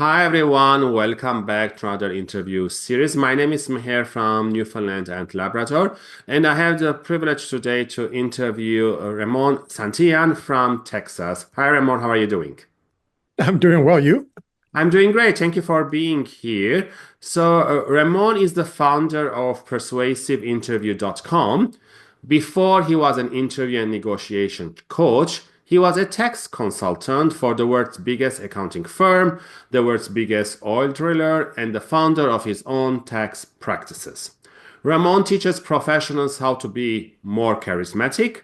Hi everyone, welcome back to another interview series. My name is Mher from Newfoundland and Labrador, and I have the privilege today to interview Ramon Santillan from Texas. Hi Ramon, how are you doing? I'm doing well. You? I'm doing great. Thank you for being here. Ramon is the founder of persuasiveinterview.com. Before he was an interview and negotiation coach, he was a tax consultant for the world's biggest accounting firm, the world's biggest oil driller, and the founder of his own tax practices. Ramon teaches professionals how to be more charismatic,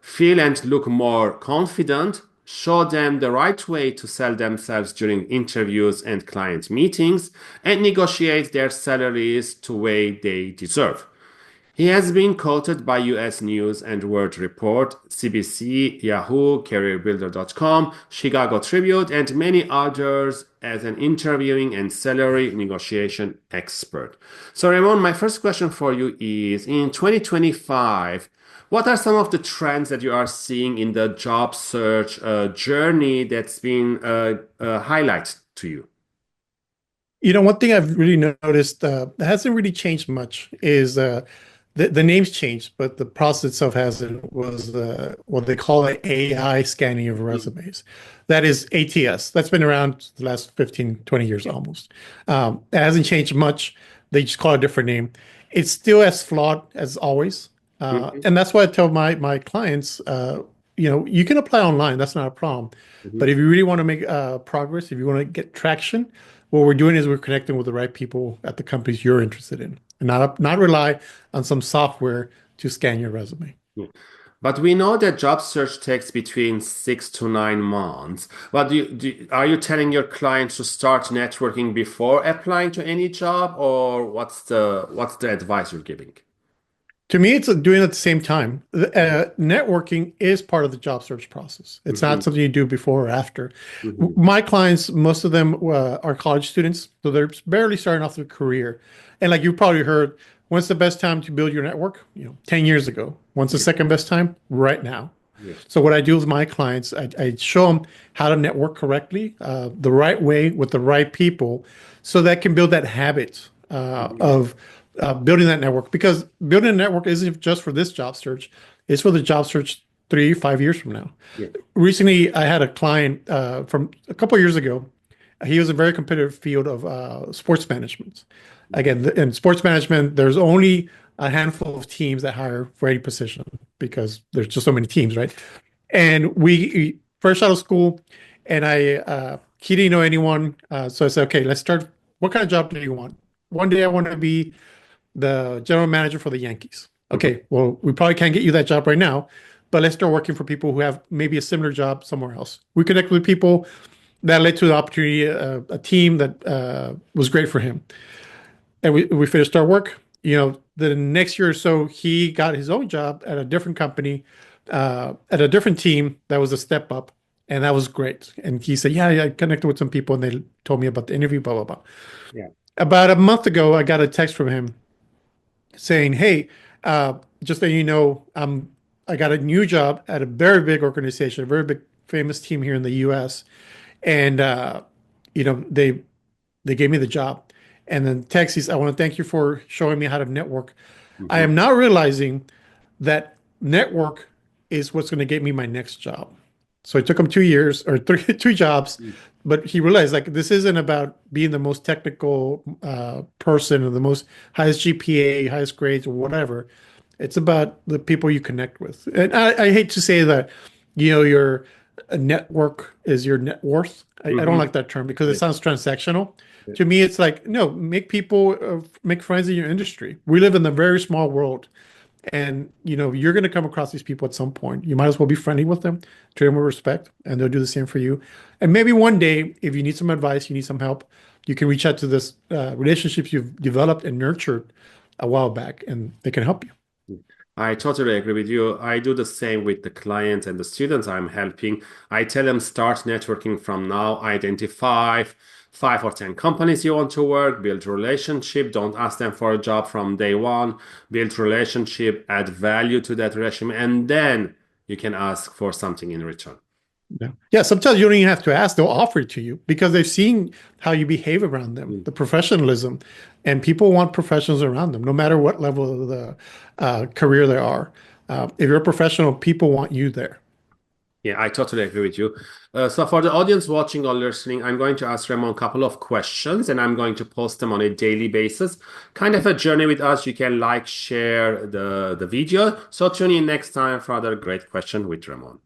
feel and look more confident, show them the right way to sell themselves during interviews and client meetings, and negotiate their salaries to way they deserve. He has been quoted by US News and World Report, CBC, Yahoo, CareerBuilder.com, Chicago Tribune, and many others as an interviewing and salary negotiation expert. So, Ramon, my first question for you is in 2025, what are some of the trends that you are seeing in the job search journey that's been highlighted to you? One thing I've really noticed that hasn't really changed much is the names changed, but the process itself hasn't. Was what they call it AI scanning of resumes. That is ATS. That's been around the last 15, 20 years almost. It hasn't changed much. They just call it a different name. It's still as flawed as always. Mhm, And that's why I tell my clients, you can apply online. That's not a problem. mhm. But if you really want to make progress, if you want to get traction, what we're doing is we're connecting with the right people at the companies you're interested in, and not rely on some software to scan your resume. Yeah. But we know that job search takes between 6 to 9 months. But are you telling your clients to start networking before applying to any job, or what's the advice you're giving? To me, it's doing it at the same time. Networking is part of the job search process. It's not Hmm. something you do before or after. Hmm. My clients, most of them are college students, so they're barely starting off their career. And like you probably heard, when's the best time to build your network? 10 years ago. When's the Yeah. second best time? Right now. Yeah. So what I do with my clients, I show them how to network correctly, the right way with the right people, so that can build that habit Mhm. of building that network. Because building a network isn't just for this job search; it's for the job search 3, 5 years from now. Yeah. Recently, I had a client from a couple of years ago. He was a very competitive field of sports management. Again, in sports management, there's only a handful of teams that hire for any position because there's just so many teams, right? And we fresh out of school, and he didn't know anyone, so I said, okay, let's start. What kind of job do you want? One day I want to be the general manager for the Yankees. Mhm. Okay, well, we probably can't get you that job right now, but let's start working for people who have maybe a similar job somewhere else. We connect with people that led to the opportunity, a team that was great for him. And we finished our work. The next year or so, he got his own job at a different company, at a different team that was a step up. And that was great. And he said, yeah, I connected with some people and they told me about the interview, blah, blah, blah. Yeah. About a month ago, I got a text from him saying, "Hey, uh, just that you know, I got a new job at a very big organization, a very big famous team here in the U.S., and you know they gave me the job." And then Texas, I want to thank you for showing me how to network. I Mhm. am now realizing that network is what's going to get me my next job. So it took him 2 years or three, 2 jobs, but he realized like this isn't about being the most technical person or the most highest GPA, highest grades, or whatever. It's about the people you connect with. And I hate to say that, your a network is your net worth. I don't Mhm. like that term because it Yeah. sounds transactional. Yeah. To me, it's like, no, make people, make friends in your industry. We live in a very small world. And you're going to come across these people at some point. You might as well be friendly with them, treat them with respect, and they'll do the same for you. And maybe one day, if you need some advice, you need some help, you can reach out to this relationships you've developed and nurtured a while back, and they can help you. I totally agree with you. I do the same with the clients and the students I'm helping. I tell them start networking from now, identify 5 or 10 companies you want to work, build relationship. Don't ask them for a job from day one. Build relationship, add value to that resume, and then you can ask for something in return. Yeah. Yeah, sometimes you don't even have to ask, they'll offer it to you because they've seen how you behave around them, Mm. the professionalism, and people want professionals around them, no matter what level of the career they are. If you're a professional, people want you there. Yeah, I totally agree with you. So for the audience watching or listening, I'm going to ask Ramon a couple of questions and I'm going to post them on a daily basis. Kind of a journey with us. You can like, share the video. So tune in next time for another great question with Ramon.